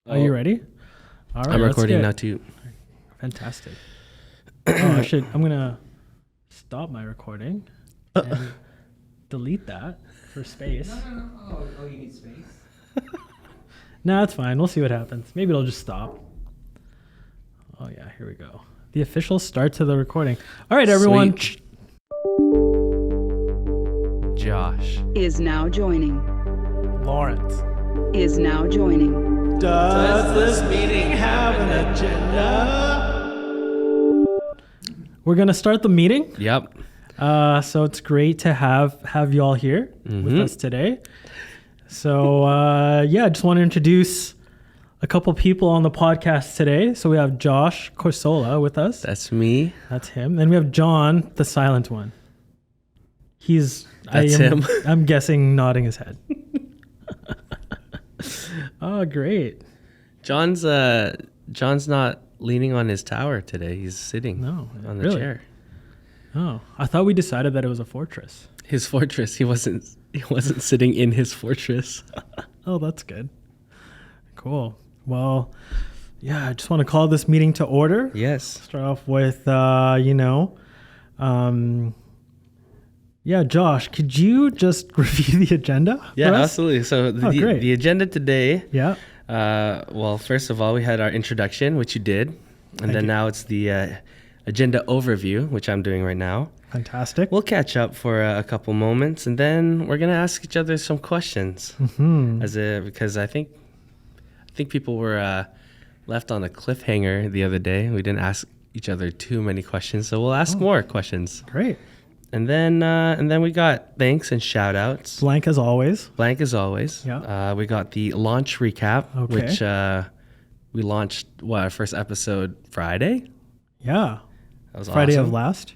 Are you ready? All right, I'm recording now too. Fantastic. I'm gonna stop my recording and delete that for space. No. Oh, you need space? No, it's fine. We'll see what happens. Maybe it'll just stop. Oh yeah, here we go. The official start to the recording. All right, everyone. Sweet. Josh. Is now joining. Lawrence. Is now joining. Does this meeting have an agenda? We're gonna start the meeting. Yep. So it's great to have you all here with us today. So I just want to introduce a couple people on the podcast today. So we have Josh Corsola with us. That's me. That's him. Then we have John, the silent one. That's him. I'm guessing nodding his head. Oh, great. John's not leaning on his tower today. He's sitting on the chair. Oh, I thought we decided that it was a fortress. His fortress. He wasn't sitting in his fortress. Oh, that's good. Cool. Well, I just want to call this meeting to order. Yes. Start off with, Josh, could you just review the agenda? Yeah, for us? absolutely. So the agenda today. Yeah. Well, first of all, we had our introduction, which you did, and now it's the agenda overview, which I'm doing right now. Fantastic. We'll catch up for a couple moments, and then we're gonna ask each other some questions. Because I think people were left on a cliffhanger the other day. We didn't ask each other too many questions, so we'll ask more questions. Great. And then we got thanks and shout outs. Blank as always. Blank as always. Yeah. We got the launch recap, which we launched our first episode Friday. Yeah. That was Friday awesome. of last.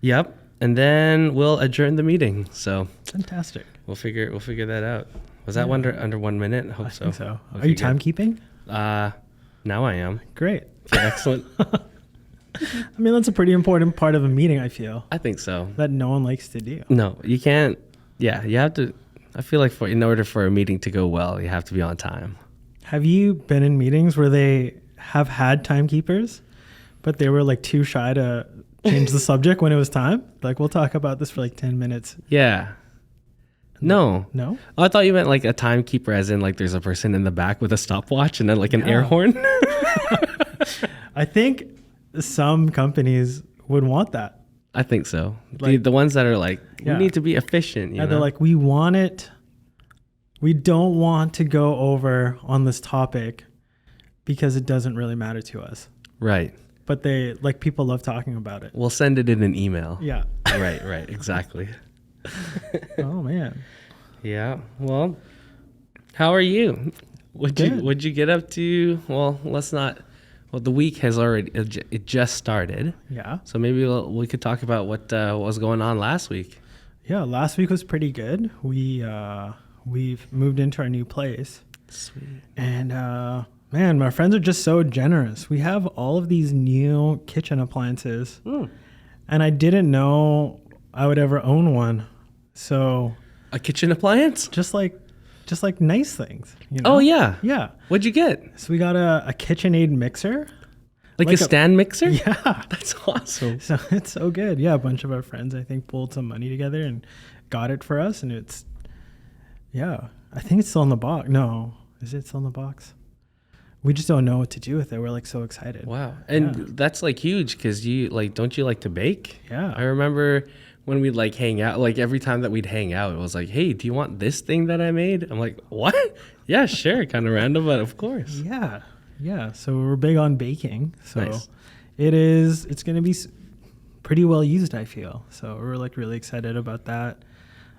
Yep. And then we'll adjourn the meeting. So Fantastic. we'll figure that out. Was that under 1 minute? I hope I so. think so. Okay, Are you good. timekeeping? Now I am. Great. Okay, excellent. I mean, that's a pretty important part of a meeting, I feel, I think so. that no one likes to do. No, you can't. Yeah, you have to. I feel like in order for a meeting to go well, you have to be on time. Have you been in meetings where they have had timekeepers, but they were like too shy to change the subject when it was time? Like, we'll talk about this for like 10 minutes. Yeah. No. No? Oh, I thought you meant like a timekeeper, as in like there's a person in the back with a stopwatch and then like an air horn. I think some companies would want that. I think so. Like- the ones that are like, we Yeah. need to be efficient. You know? They're like, we want it. We don't want to go over on this topic because it doesn't really matter to us. Right. But people love talking about it. We'll send it in an email. Yeah. Right. Exactly. Oh, man. Yeah. Well, how are you? What'd you get up to? Well, the week has it just started. Yeah. So maybe we could talk about what was going on last week. Yeah, last week was pretty good. We've moved into our new place. Sweet. And man, my friends are just so generous. We have all of these new kitchen appliances. And I didn't know I would ever own one. So A kitchen appliance? just like nice things, you know? Oh yeah. Yeah. What'd you get? So we got a KitchenAid mixer. Like a stand mixer? Yeah. That's awesome. So it's so good. Yeah, a bunch of our friends, I think, pulled some money together and got it for us. And I think it's still in the box. No, is it still in the box? We just don't know what to do with it. We're like so excited. Wow. And that's like huge because don't you like to bake? Yeah. I remember when we'd like hang out, like every time that we'd hang out, it was like, hey, do you want this thing that I made? I'm like, what? Yeah, sure. Kind of random, but of course. Yeah. Yeah. So we're big on baking. So Nice. it's going to be pretty well used, I feel. So we're like really excited about that.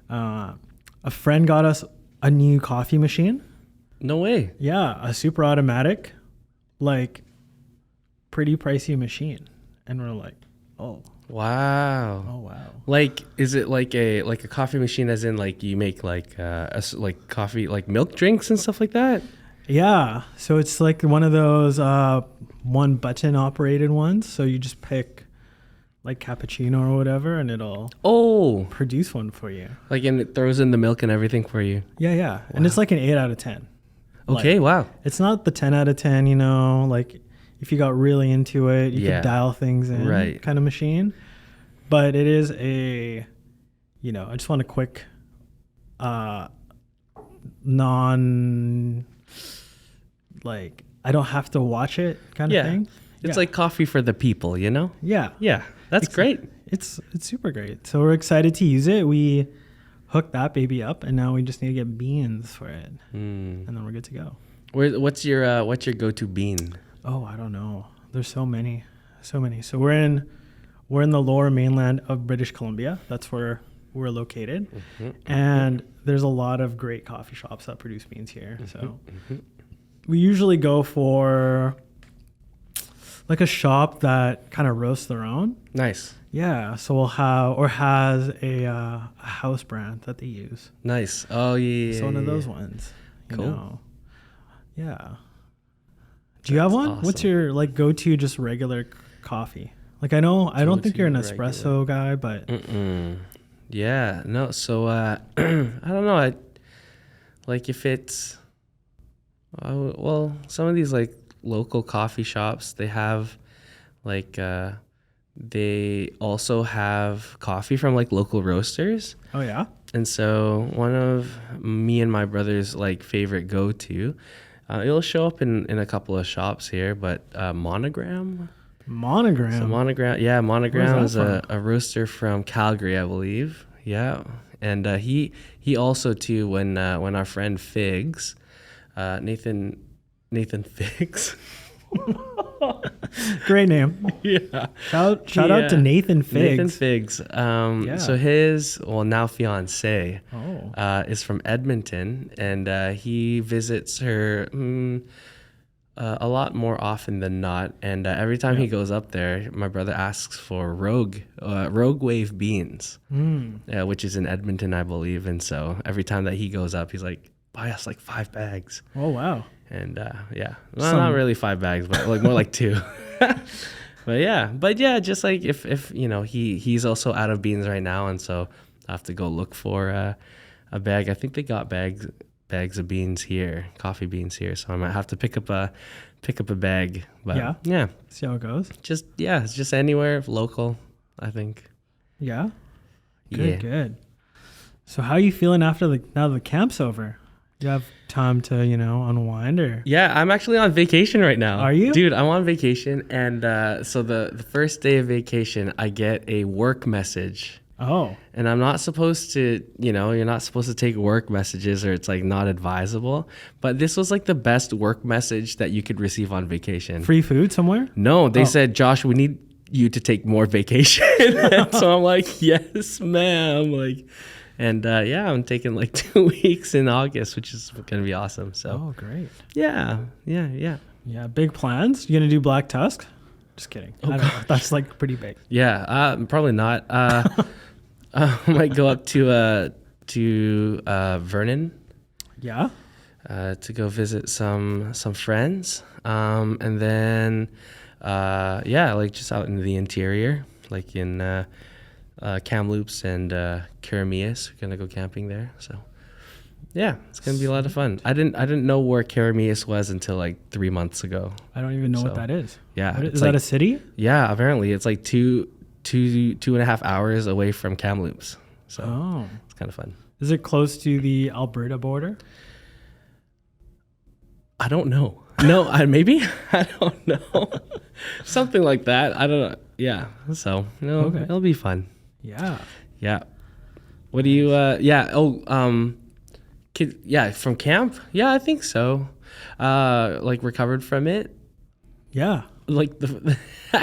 A friend got us a new coffee machine. No way. Yeah. A super automatic, like pretty pricey machine. And we're like, oh Wow. wow. Like, is it like a coffee machine, as in like you make like coffee, like milk drinks and stuff like that? Yeah. So it's like one of those one button operated ones. So you just pick like cappuccino or whatever and it'll produce one for you. Like, and it throws in the milk and everything for you. Yeah. And it's like an 8 out of 10. Okay, wow. It's not the 10 out of 10, like if you got really into it, you Yeah. could dial things in Right. kind of machine. But it is I just want a quick like I don't have to watch it kind of thing. It's like coffee for the people, you know? Yeah. Yeah, that's great. It's super great. So we're excited to use it. We hooked that baby up, and now we just need to get beans for it, and then we're good to go. What's your go-to bean? Oh, I don't know. There's so many. So we're in the lower mainland of British Columbia. That's where we're located, and there's a lot of great coffee shops that produce beans here. So we usually go for like a shop that kind of roasts their own. Nice. Yeah, so we'll have or has a house brand that they use. Nice. Oh yeah. So one of those ones. You Cool. know. Yeah. Do you have one? awesome. What's your like go-to just regular coffee? Like I don't think you're an Go-to espresso guy, but Yeah. No. So I don't know. I like if it's well, some of these like local coffee shops, they have like they also have coffee from like local roasters. oh yeah. And so one of me and my brother's like favorite go-to, it'll show up in a couple of shops here, but Monogram. Monogram. So Monogram Where's is that a roaster from Calgary, I believe. Yeah, and he also too when our friend Figs, Nathan Figs. Great name. Yeah. Shout out to Nathan Figs. Nathan Figs. So his now fiance is from Edmonton, and he visits her a lot more often than not. And every time he goes up there, my brother asks for Rogue Wave beans, which is in Edmonton, I believe. And so every time that he goes up, he's like, buy us like 5 bags. Oh wow. And not really 5 bags, but like more like 2. but yeah, just like if he's also out of beans right now, and so I have to go look for a bag. I think they got bags of beans here, coffee beans here, so I might have to pick up a bag. But yeah, see how it goes. It's just anywhere local, I think. Yeah. Good. So how are you feeling now the camp's over? You have time to, unwind or? Yeah, I'm actually on vacation right now. Are you? Dude, I'm on vacation. And so the first day of vacation, I get a work message. Oh. And I'm not supposed to, you're not supposed to take work messages, or it's like not advisable. But this was like the best work message that you could receive on vacation. Free food somewhere? No, they said, Josh, we need you to take more vacation. And so I'm like, yes, ma'am. And I'm taking like 2 weeks in August, which is going to be awesome. So. Oh, great. Yeah. Yeah, big plans. You gonna do Black Tusk? Just kidding. I don't know. That's like pretty big. Yeah, probably not. I might go up to Vernon. Yeah. To go visit some friends, and then like just out in the interior, like in Kamloops and Kiramias. We're gonna go camping there. So yeah, it's gonna be a lot of fun. I didn't know where Kiramias was until like 3 months ago. I don't even know what that is. Yeah, Is that a city? Yeah, apparently it's like 2.5 hours away from Kamloops. So it's kind of fun. Is it close to the Alberta border? I don't know. No, maybe. I don't know. Something like that. I don't know. Yeah. So it'll be fun. Yeah. Yeah. What do you? From camp. Yeah, I think so. Like recovered from it. Yeah. Like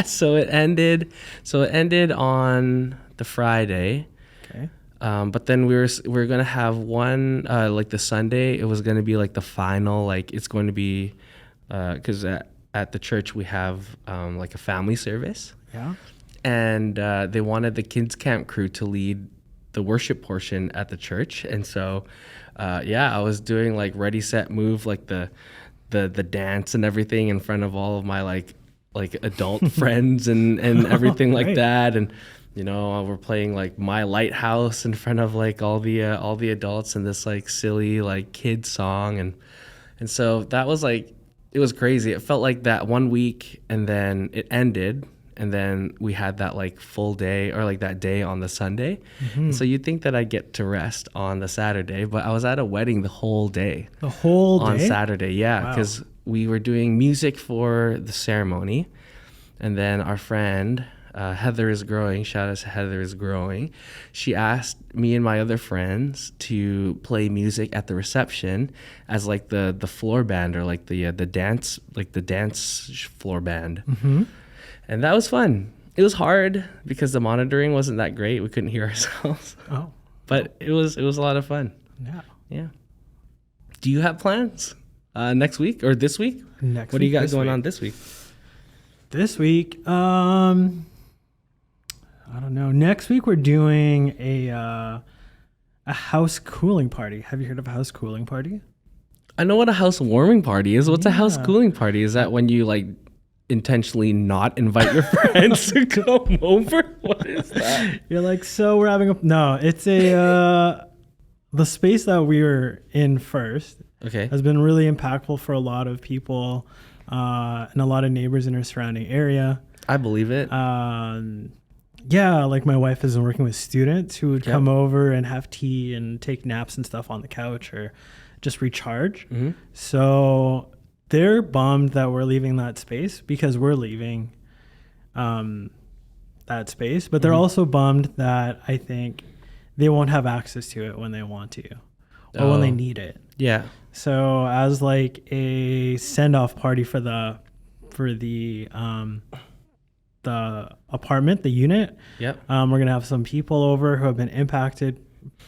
so it ended on the Friday. Okay. But then we were gonna have one like the Sunday. It was gonna be like the final. Like it's going to be because at the church we have like a family service. Yeah. And they wanted the kids camp crew to lead the worship portion at the church. And so I was doing like ready set move, like the dance and everything in front of all of my like adult friends and everything like that. And we're playing like My Lighthouse in front of like all the adults and this like silly like kid song, and And so that was like, it was crazy. It felt like that 1 week and then it ended. And then we had that like full day or like that day on the Sunday. So you'd think that I'd get to rest on the Saturday, but I was at a wedding the whole day. The whole day? On Saturday, yeah. Wow. Because we were doing music for the ceremony. And then our friend, Heather is Growing, shout out to Heather is Growing. She asked me and my other friends to play music at the reception as like the floor band or like the dance floor band. And that was fun. It was hard because the monitoring wasn't that great. We couldn't hear ourselves. Oh. But it was a lot of fun. Yeah. Yeah. Do you have plans next week or this week? What do you got going on this week? This week, I don't know. Next week we're doing a house cooling party. Have you heard of a house cooling party? I know what a house warming party is. What's a house Yeah. cooling party? Is that when you like intentionally not invite your friends to come over? What is that? You're like, so we're having no, it's a, the space that we were in first Okay. has been really impactful for a lot of people and a lot of neighbors in our surrounding area. I believe it. Yeah, like my wife has been working with students who would Yep. come over and have tea and take naps and stuff on the couch or just recharge. So they're bummed that we're leaving that space because we're leaving that space, but they're also bummed that I think they won't have access to it when they want to or when they need it. Yeah. So as like a send-off party for the apartment, the unit, Yep. we're gonna have some people over who have been impacted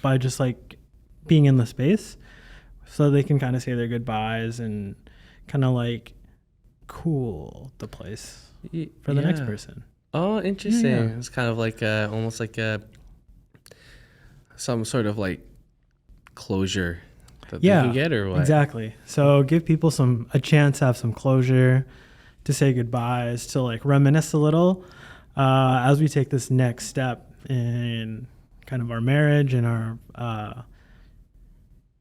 by just like being in the space, so they can kind of say their goodbyes and kind of like cool the place for the next person. Oh, interesting. Yeah. It's kind of like almost like some sort of like closure that they can get or what? Exactly. So give people a chance to have some closure, to say goodbyes, to like reminisce a little as we take this next step in kind of our marriage and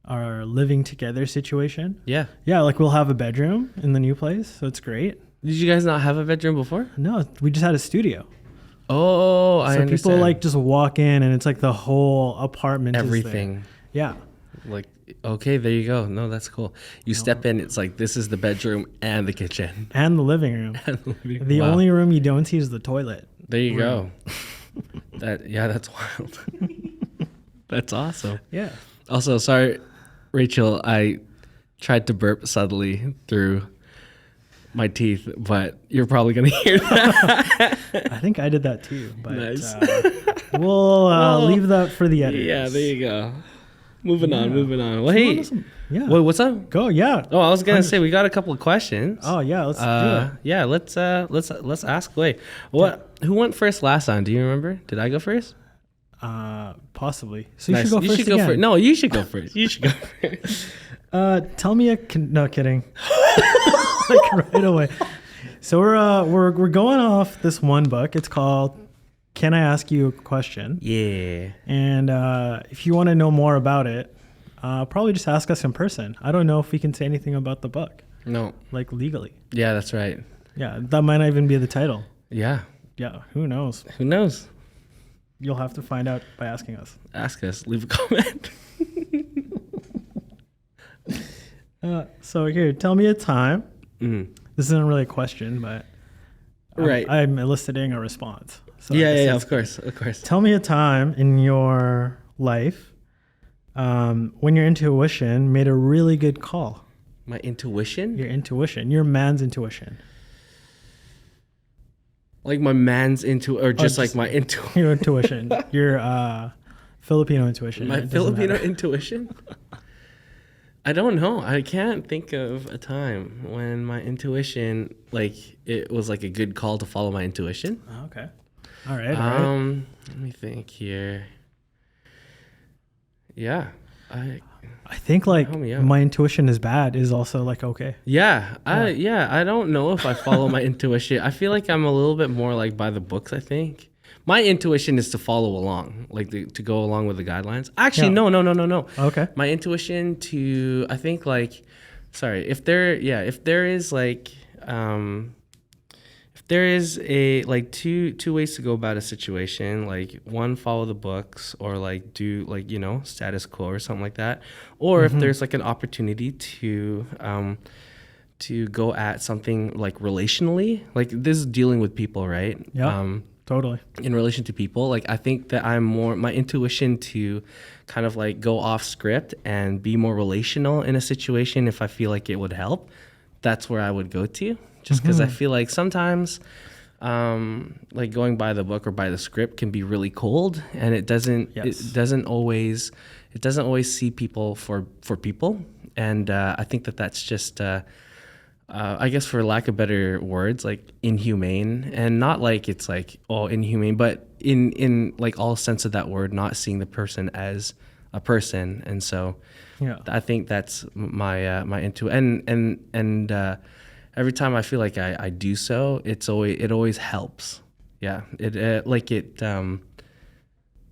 our living together situation. Yeah. Yeah, like we'll have a bedroom in the new place, so it's great. Did you guys not have a bedroom before? No, we just had a studio. Oh, I So understand. people like just walk in and it's like the whole apartment is there. everything. Yeah. Like, okay, there you go. No, that's cool. You step in, it's like this is the bedroom and the kitchen. And the living room. The Wow. only room you don't see is the toilet. There you go. That's wild. That's awesome. Yeah. Also, sorry, Rachel, I tried to burp subtly through my teeth, but you're probably going to hear that. I think I did that too, but Nice. we'll leave that for the editors. Yeah, there you go. Moving on. Well, So hey, yeah. wait, what's up? Go, yeah. Oh, I was going to say we got a couple of questions. Oh, yeah, let's do it. Yeah, let's ask away. Who went first last time? Do you remember? Did I go first? Possibly. So you Nice. should go first again. No, you should go first. You should go first. Tell me no, kidding. Like right away. So we're going off this one book. It's called Can I Ask You a Question? Yeah. And if you want to know more about it, probably just ask us in person. I don't know if we can say anything about the book, No. like legally. Yeah, that's right. Yeah, that might not even be the title. Yeah. Yeah, who knows? Who knows? You'll have to find out by asking us. Ask us. Leave a comment. So here, tell me a time. Mm. This isn't really a question, but Right. I'm eliciting a response. So Yeah, this yeah, is- of course. Of course. Tell me a time in your life when your intuition made a really good call. My intuition? Your man's intuition. Like my man's or just like just- my intuition? Your intuition. Your Filipino intuition. My It doesn't Filipino matter. intuition? I don't know. I can't think of a time when my intuition, like, it was like a good call to follow my intuition. Oh, okay. All right. All right. Let me think here. Yeah. I think like help me out. my intuition is bad is also like okay. I don't know if I follow my intuition. I feel like I'm a little bit more like by the books, I think. My intuition is to follow along, like to go along with the guidelines. Actually, Yeah. no. Okay. My intuition I think like sorry, if there is like, if there is a like two ways to go about a situation, like one, follow the books, or like do like, you know, status quo or something like that, or if there's like an opportunity to go at something like relationally, like this is dealing with people, right? Yeah, totally. In relation to people, like I think that I'm more, my intuition to kind of like go off script and be more relational in a situation, if I feel like it would help, that's where I would go to, just because I feel like sometimes like going by the book or by the script can be really cold, and it doesn't always see people for people. And I think that's just I guess, for lack of better words, like inhumane, and not like it's like, oh, inhumane, but in like all sense of that word, not seeing the person as a person. And so I think that's my my and every time I feel like I do so, it always helps. Yeah.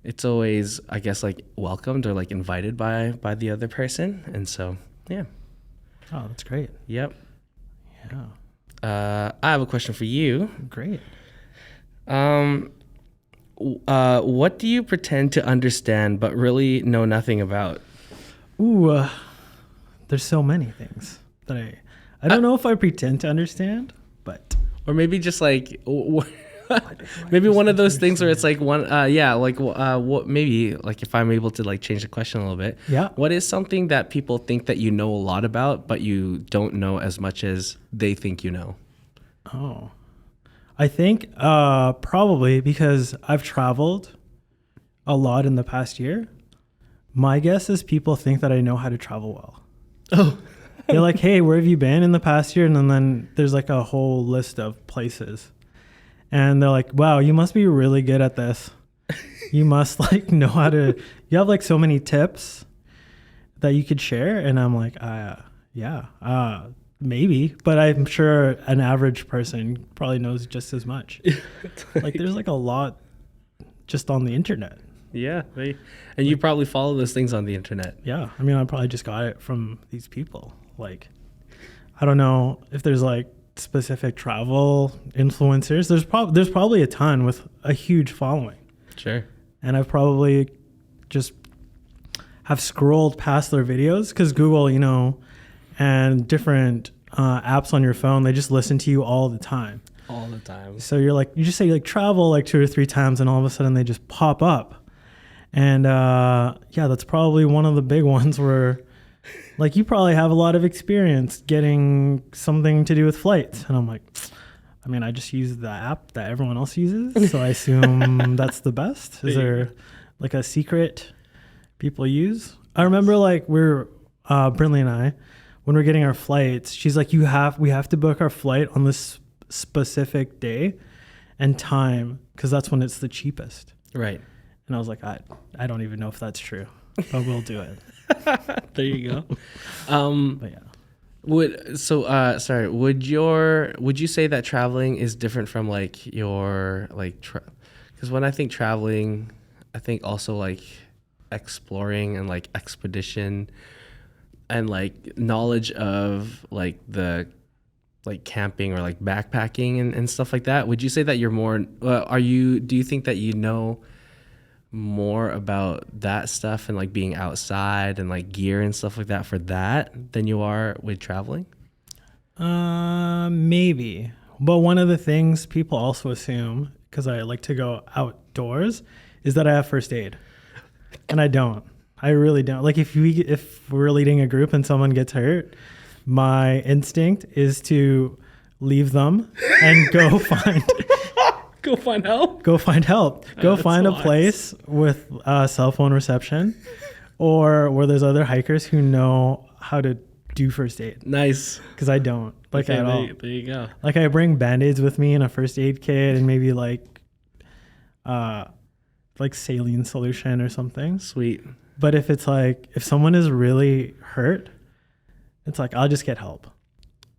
It's always, I guess, like welcomed or like invited by the other person. And so, yeah. Oh, that's great. Yep. Yeah. I have a question for you. Great. What do you pretend to understand but really know nothing about? Ooh, there's so many things that I don't know if I pretend to understand, but or maybe just like maybe one of those things where it's like one what maybe like if I'm able to like change the question a little bit. Yeah. What is something that people think that you know a lot about but you don't know as much as they think you know? Oh. I think probably because I've traveled a lot in the past year. My guess is people think that I know how to travel well. Oh. They're like, "Hey, where have you been in the past year?" And then there's like a whole list of places. And they're like, "Wow, you must be really good at this. You must like know how to, you have like so many tips that you could share." And I'm like, maybe, but I'm sure an average person probably knows just as much. Like there's like a lot just on the internet. Yeah. And you probably follow those things on the internet. Yeah. I mean, I probably just got it from these people. Like, I don't know if there's like specific travel influencers. There's probably a ton with a huge following. Sure. And I've probably just have scrolled past their videos because Google, you know, and different apps on your phone, they just listen to you all the time. All the time. So you just say like travel like 2 or 3 times, and all of a sudden they just pop up. And that's probably one of the big ones where like you probably have a lot of experience getting something to do with flights. And I'm like, I mean, I just use the app that everyone else uses, so I assume that's the best. Is there like a secret people use? I remember like Brinley and I, when we're getting our flights, she's like, we have to book our flight on this specific day and time because that's when it's the cheapest. Right. And I was like, I don't even know if that's true, but we'll do it. There you go. But yeah. Would you say that traveling is different from like your like, because when I think traveling, I think also like exploring and like expedition and like knowledge of like the like camping or like backpacking and stuff like that. Would you say that you're more, do you think that you know more about that stuff and like being outside and like gear and stuff like that for that than you are with traveling? Maybe. But one of the things people also assume, because I like to go outdoors, is that I have first aid. And I don't. I really don't. Like if we're leading a group and someone gets hurt, my instinct is to leave them and go find Go find help. Go find help. Go find a place with cell phone reception, or where there's other hikers who know how to do first aid. Nice. Because I don't at all. There you go. Like I bring Band-Aids with me and a first aid kit and maybe like saline solution or something. Sweet. But if it's like if someone is really hurt, it's like I'll just get help.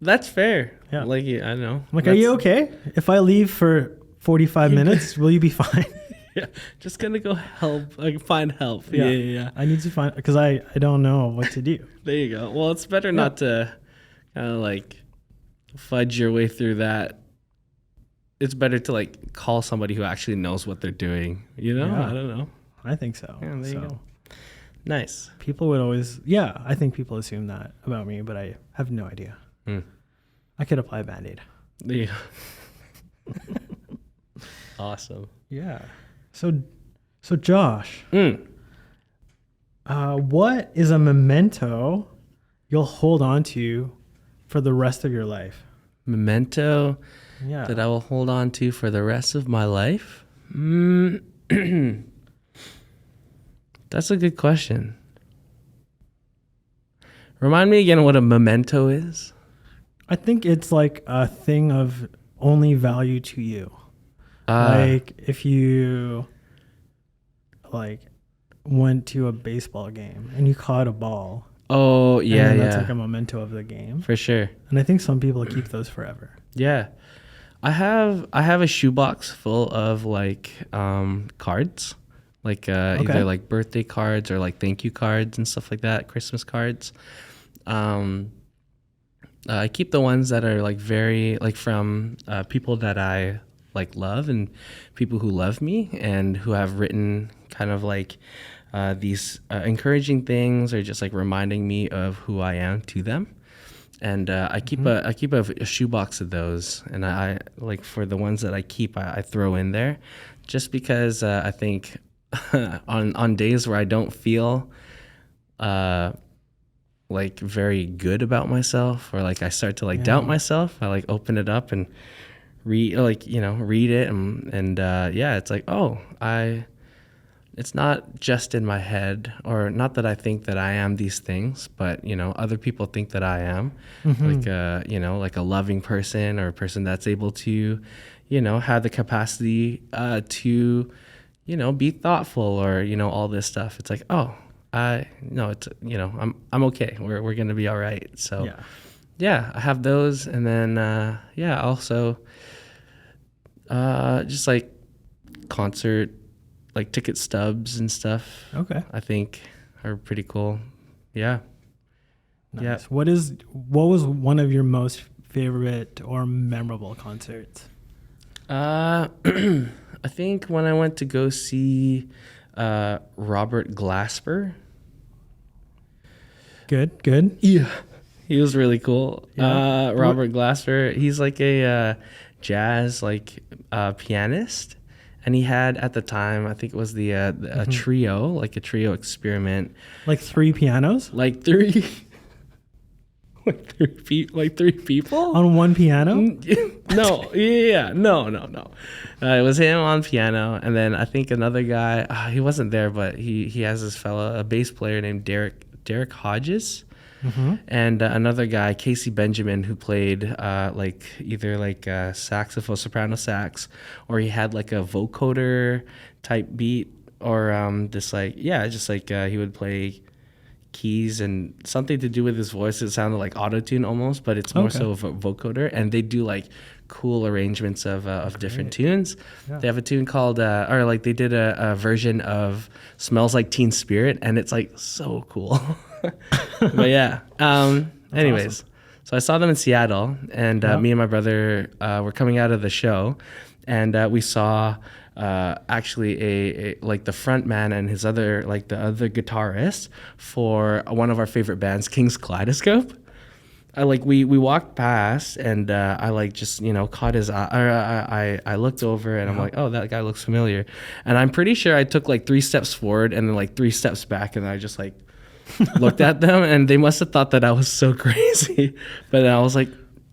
That's fair. Yeah. Like I don't know. I'm like, are you okay? If I leave for 45 minutes, will you be fine? Yeah, just gonna go find help. Yeah. I need to find, because I don't know what to do. There you go. Well, it's better not to kind of like fudge your way through that. It's better to like call somebody who actually knows what they're doing. You know, Yeah. I don't know. I think so. Yeah, there you So go. Nice. people would always, yeah, I think people assume that about me, but I have no idea. I could apply a Band-Aid. There you go. Awesome. Yeah. So Josh, what is a memento you'll hold on to for the rest of your life? Memento Yeah. that I will hold on to for the rest of my life? That's a good question. Remind me again what a memento is. I think it's like a thing of only value to you. Like if you like went to a baseball game and you caught a ball. Oh, yeah, and yeah. that's like a memento of the game. For sure. And I think some people keep those forever. Yeah. I have a shoebox full of like cards. Like either like birthday cards or like thank you cards and stuff like that, Christmas cards. I keep the ones that are like very like from people that I like love and people who love me and who have written kind of like these encouraging things or just like reminding me of who I am to them. And I keep a shoebox of those, and I like for the ones that I keep, I throw in there, just because I think on days where I don't feel like very good about myself, or like I start to like doubt myself, I like open it up and read it, and yeah, it's like, oh, it's not just in my head, or not that I think that I am these things, but other people think that I am, like like a loving person, or a person that's able to have the capacity to be thoughtful, or all this stuff. It's like, oh, it's I'm okay, we're gonna be all right. So yeah, I have those, and then also just like concert like ticket stubs and stuff. Okay. I think are pretty cool. Yeah. Nice. Yeah. What was one of your most favorite or memorable concerts? I think when I went to go see Robert Glasper. Good. Yeah. He was really cool. Yeah. Robert Glasper, he's like a jazz like pianist. And he had at the time, I think it was a trio, like a trio experiment. Like 3 pianos? Like three people? On one piano? No, no. It was him on piano, and then I think another guy. He wasn't there, but he has a bass player named Derek Hodges, and another guy, Casey Benjamin, who played like either like saxophone, soprano sax, or he had like a vocoder type beat, or he would play keys and something to do with his voice. It sounded like auto-tune almost, but it's more so of a vocoder, and they do like cool arrangements of different tunes. They have a tune called they did a version of Smells Like Teen Spirit, and it's like so cool. But yeah, anyways, awesome. So I saw them in Seattle, and me and my brother were coming out of the show, and we saw actually a like the front man and his other guitarist for one of our favorite bands, King's Kaleidoscope. We walked past, and I like just caught his eye. I looked over, and I'm like, oh, that guy looks familiar, and I'm pretty sure I took like 3 steps forward and then like 3 steps back, and I just like looked at them, and they must have thought that I was so crazy. But I was like,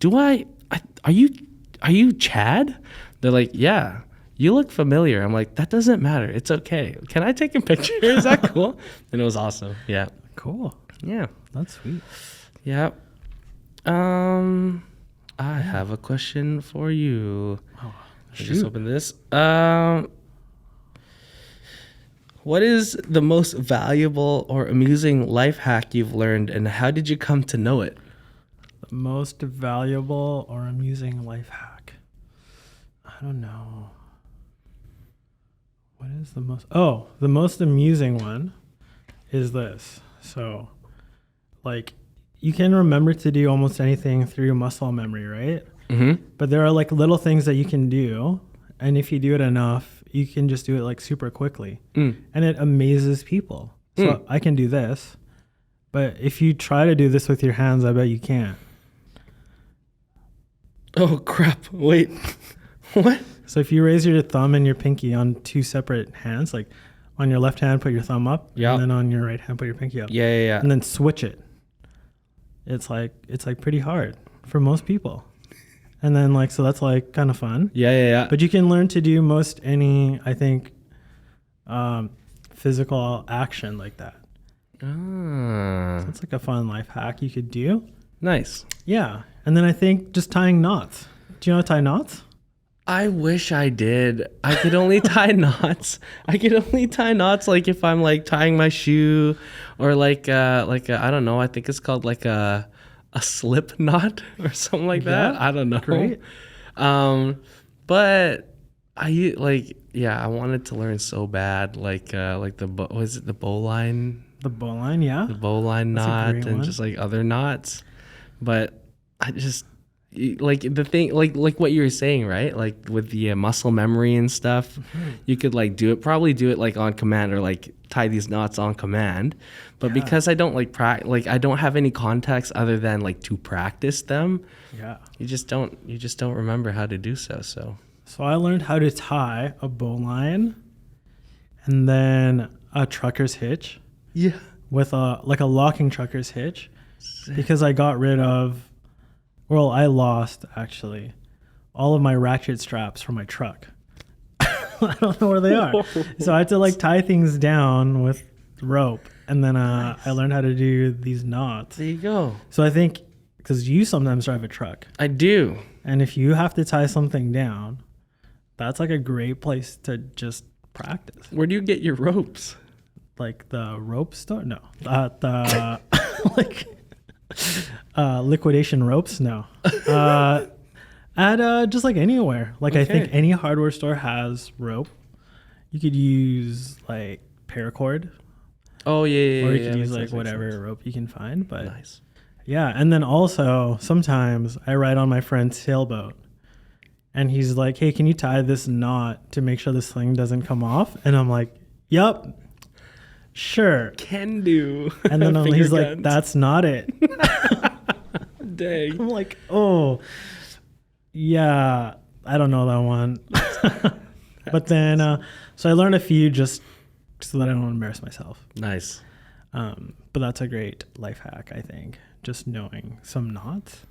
are you Chad? They're like, yeah. You look familiar. I'm like, that doesn't matter. It's okay. Can I take a picture? Is that cool? And it was awesome. Yeah. Cool. Yeah. That's sweet. Yeah. I have a question for you. Oh, I just opened this. What is the most valuable or amusing life hack you've learned, and how did you come to know it? The most valuable or amusing life hack? I don't know. What is the most amusing one is this. So, like, you can remember to do almost anything through muscle memory, right? Mm-hmm. But there are like little things that you can do, and if you do it enough, you can just do it like super quickly, and it amazes people. So I can do this, but if you try to do this with your hands, I bet you can't. Oh crap! Wait, what? So if you raise your thumb and your pinky on two separate hands, like on your left hand, put your thumb up, Yeah. and then on your right hand, put your pinky up. Yeah. And then switch it. It's like pretty hard for most people. And then like, so that's like kind of fun. Yeah. But you can learn to do most any, I think, physical action like that. So it's like a fun life hack you could do. Nice. Yeah. And then I think just tying knots. Do you know how to tie knots? I wish I did. I could only tie knots. I could only tie knots like if I'm like tying my shoe, or like I don't know. I think it's called like a slip knot or something like that. I don't know. Great. But I wanted to learn so bad. Like was it the bowline? The bowline, yeah. The bowline That's a knot great and one. just like other knots. But I just like the thing, like what you were saying, right? Like with the muscle memory and stuff, you could like probably do it like on command, or like tie these knots on command. But because I don't I don't have any context other than like to practice them. Yeah. You just don't remember how to do so. So I learned how to tie a bowline and then a trucker's hitch. Yeah. With a locking trucker's hitch, because I got rid of, I lost actually all of my ratchet straps for my truck. I don't know where they are. So I had to like tie things down with rope, and then I learned how to do these knots. There you go. So I think, because you sometimes drive a truck, I do. and if you have to tie something down, that's like a great place to just practice. Where do you get your ropes? Like the rope store? No. The like liquidation ropes? No. At just like anywhere. Like I think any hardware store has rope. You could use like paracord. Oh yeah. Or you could use like whatever rope you can find. But nice. Yeah, and then also sometimes I ride on my friend's sailboat, and he's like, "Hey, can you tie this knot to make sure this thing doesn't come off?" And I'm like, "Yup. Sure." Can do. And then he's like, guns. "That's not it." Dang. I'm like, "Oh, yeah, I don't know that one." But then, so I learned a few just so that I don't embarrass myself. Nice. But that's a great life hack, I think. Just knowing some knots,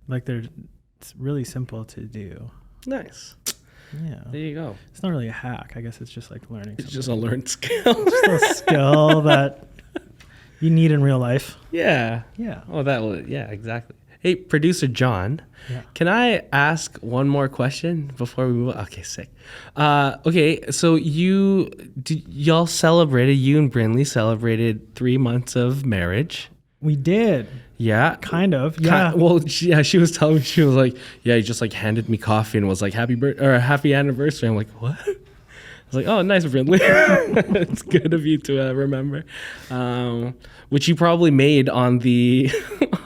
like it's really simple to do. Nice. Yeah. There you go. It's not really a hack. I guess it's just like learning. It's something. just a learned skill. Just a skill that you need in real life. Yeah. Yeah. Oh, exactly. Hey, producer John, Yeah. can I ask one more question before we move on? Okay, sick. Okay, so you and Brinley celebrated 3 months of marriage. We did. Yeah. Kind of. Yeah. She was telling me, she was like, yeah, he just like handed me coffee and was like, happy anniversary. I'm like, what? I was like, oh, nice, Brinley. It's good of you to remember. Which you probably made on the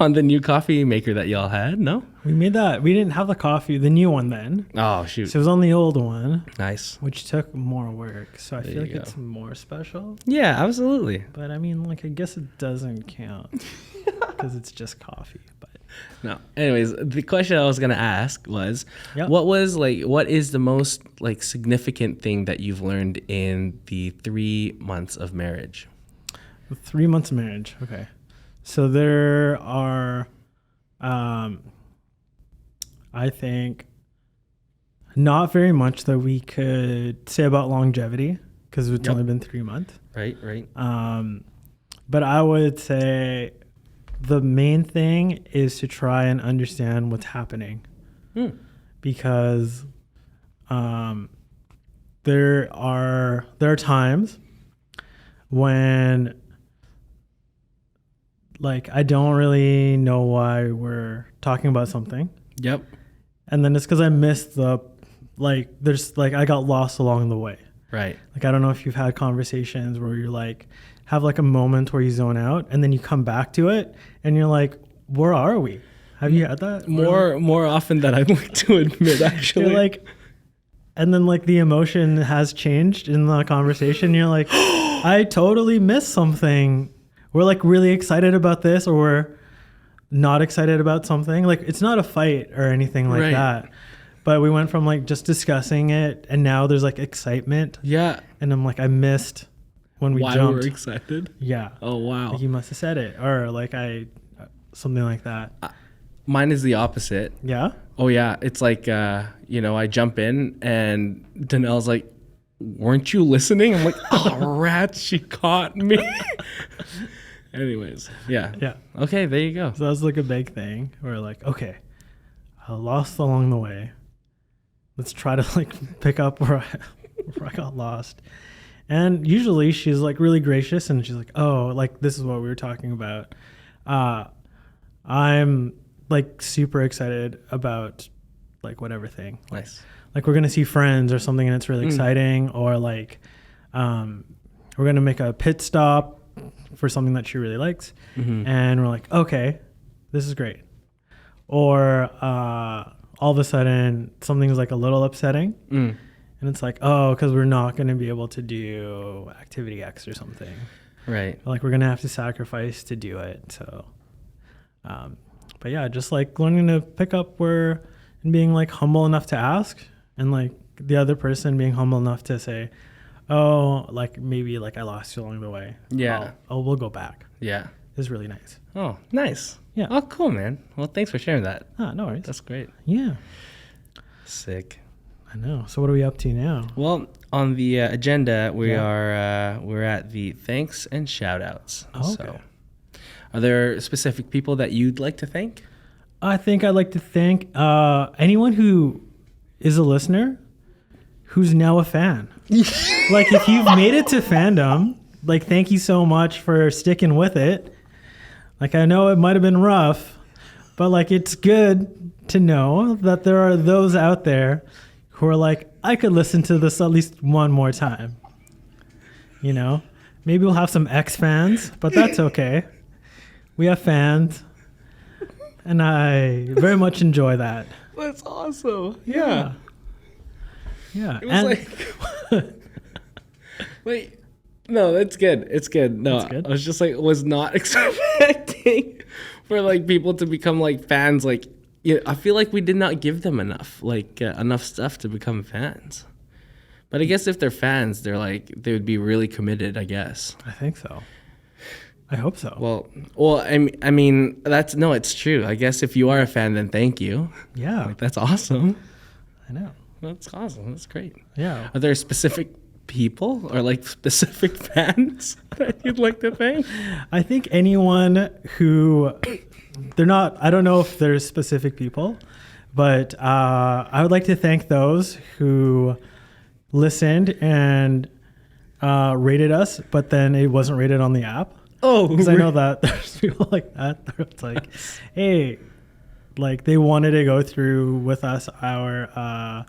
new coffee maker that y'all had, no? We made that. We didn't have the new one then. Oh, shoot. So it was on the old one, Nice. which took more work. So I There feel you like go. it's more special. Yeah, absolutely. But I mean, like, I guess it doesn't count because it's just coffee. But No. Anyways, the question I was gonna ask was, Yep. what is the most like significant thing that you've learned in the 3 months of marriage? 3 months of marriage. Okay. So there are, I think, not very much that we could say about longevity because it's only been 3 months. Right. But I would say the main thing is to try and understand what's happening, because there are times when like I don't really know why we're talking about something, Yep. and then it's because I missed I got lost along the way. Right. Like, I don't know if you've had conversations where you're like, have like a moment where you zone out and then you come back to it and you're like, where are we? Have you had that? More often than I'd like to admit, actually. You're like, and then like the emotion has changed in the conversation. You're like, I totally missed something. We're like really excited about this, or we're not excited about something. Like it's not a fight or anything like that. But we went from like just discussing it, and now there's like excitement. Yeah. And I'm like, I missed when we Why jumped. we're excited? Yeah. Oh, wow. Like you must have said it, or like something like that. Mine is the opposite. Yeah. Oh, yeah. It's like, I jump in and Danelle's like, weren't you listening? I'm like, oh, rats, she caught me. Anyways, yeah. Yeah. Okay, there you go. So that was like a big thing. We're like, okay, I lost along the way. Let's try to like pick up where I got lost. And usually she's like really gracious and she's like, oh, like this is what we were talking about. I'm like super excited about like whatever thing. Nice. Like we're going to see friends or something and it's really exciting, or like we're going to make a pit stop for something that she really likes. And we're like, okay, this is great. Or all of a sudden something's like a little upsetting. And it's like, oh, because we're not going to be able to do activity X or something. Right. Like we're going to have to sacrifice to do it. So, but yeah, just like learning to pick up where and being like humble enough to ask, and like the other person being humble enough to say, oh, like maybe like I lost you along the way. Yeah. We'll go back. Yeah. It's really nice. Oh, nice. Yeah. Oh, cool, man. Well, thanks for sharing that. No worries. That's great. Yeah. Sick. I know. So what are we up to now? Well, on the agenda, we're at the thanks and shout outs. Oh, okay. So, are there specific people that you'd like to thank? I think I'd like to thank anyone who is a listener who's now a fan. Like if you've made it to fandom, like thank you so much for sticking with it. Like I know it might have been rough, but like it's good to know that there are those out there who are like, I could listen to this at least one more time. You know, maybe we'll have some ex-fans, but that's okay. We have fans, and I very much enjoy that. That's awesome. Yeah. It was wait, no, that's good. It's good. No, That's good. I was just like, was not expecting for like people to become like fans. Like, I feel like we did not give them enough stuff to become fans. But I guess if they're fans, they would be really committed, I guess. I think so. I hope so. Well, I mean, it's true. I guess if you are a fan, then thank you. Yeah. Like, that's awesome. I know. That's awesome. That's great. Yeah. Are there specific people or like specific fans that you'd like to thank? I think anyone who I don't know if there's specific people, but I would like to thank those who listened and rated us, but then it wasn't rated on the app. Oh, because I know that there's people like that. It's like, hey, like they wanted to go through with us our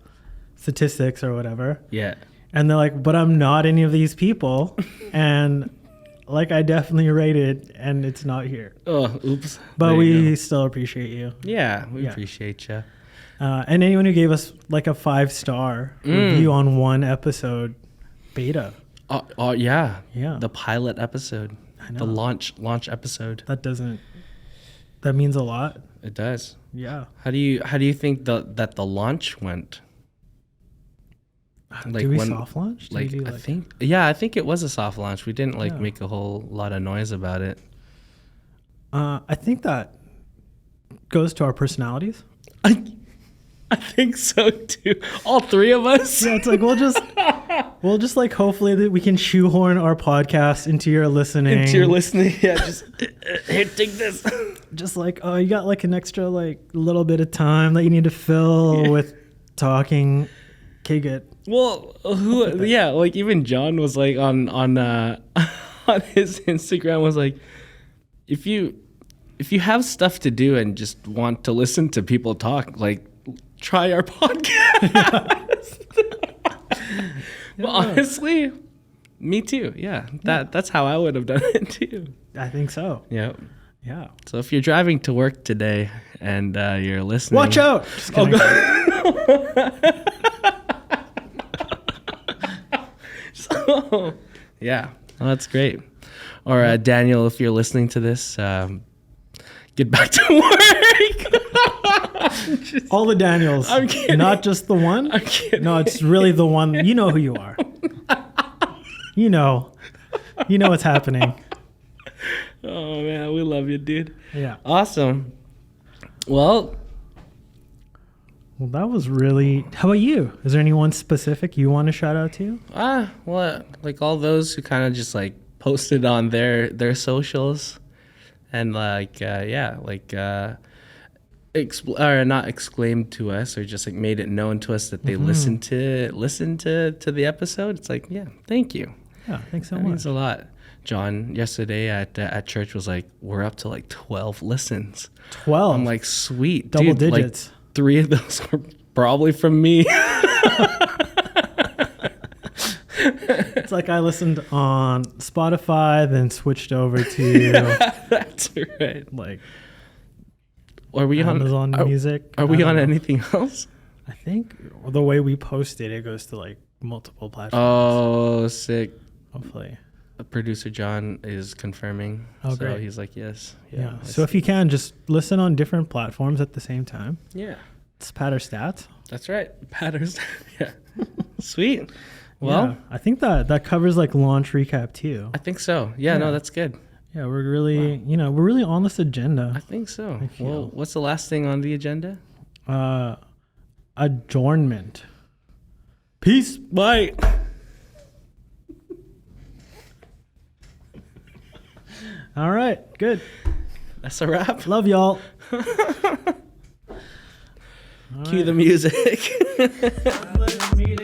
statistics or whatever. Yeah. And they're like, but I'm not any of these people. And like, I definitely rated and it's not here. Oh, oops. But we still appreciate you. Yeah, we appreciate you. And anyone who gave us like a 5-star review on one episode beta. Oh, yeah. Yeah. The pilot episode. I know. The launch episode. That means a lot. It does. Yeah. How do you think that the launch went? Did we soft launch? I think it was a soft launch. We didn't make a whole lot of noise about it. I think that goes to our personalities. I think so too. All three of us. Yeah, it's like we'll just like hopefully that we can shoehorn our podcast into your listening. Yeah, just here, take this. Just like, oh, you got like an extra like little bit of time that you need to fill with talking. Okay, good. Well, like even John was like on his Instagram was like, if you have stuff to do and just want to listen to people talk, like try our podcast. But honestly, Me too. Yeah. That's how I would have done it too. I think so. Yep. Yeah. So if you're driving to work today and you're listening, Watch out. Just kidding. So, yeah. Well, that's great. Or Daniel, if you're listening to this, get back to work. All the Daniels. I'm kidding. Not just the one. I'm kidding. No, it's really the one. You know who you are. You know what's happening. Oh man, we love you, dude. Yeah. Awesome. Well, that was really. How about you? Is there anyone specific you want to shout out to? well, like all those who kind of just like posted on their socials, and like or not exclaimed to us, or just like made it known to us that they listened to the episode. It's like, yeah, thank you. Yeah, thanks so That much. means a lot. John yesterday at church was like, we're up to like 12 listens. 12. I'm like, sweet, Double dude, digits. Like 3 of those were probably from me. It's like I listened on Spotify, then switched over to That's right. like Are we Amazon on Music. Are I we don't on know. anything else? I think the way we post it, it goes to like multiple platforms. Oh, sick. Hopefully. Producer John is confirming. Oh, so great. he's like, yes. Yeah. I So if see. you can, just listen on different platforms at the same time. Yeah, It's pad our stats. that's right. Patterns. Yeah. Sweet. Well, Yeah. I think that covers like launch recap too. I think so. Yeah, Yeah. no, that's good. Yeah, we're really, we're really on this I agenda. think so. I feel. Well, what's the last thing on the agenda? Adjournment. Peace. Bye. All right. Good. That's a wrap. Love y'all. Cue the music. Meeting.